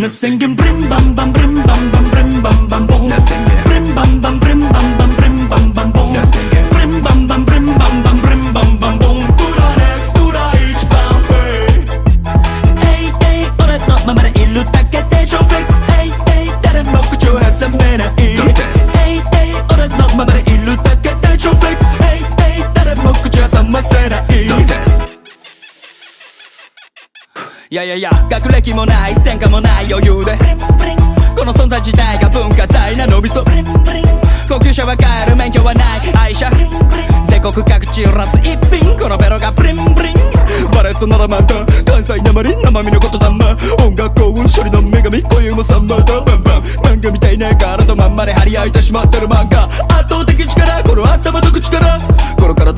Nothing can brim bam bam brim bam bam brim bam bam boom. Brim bam bam brim bam bam brim bam bam boom. Brim bam bam brim bam bam brim bam bam boom. To the next to the each bam hey hey 俺のままでいるだけで超フレックス Hey hey 誰も口を挟めない Hey hey 俺のままでいるだけで超フレックス Hey hey 誰も口を挟ませないいやいやいや学歴もない前科もない余裕でこの存在自体が文化財なのびそ高級車は買える免許はない愛車全国各地揺らす一品このベロがブリンブリンバレットならまた関西なまり生身のことだま音楽幸運処理の女神恋もサンバだバンバン漫画みたいな体まんまで張り合いてしまってる漫画圧倒的力この頭と口からこの体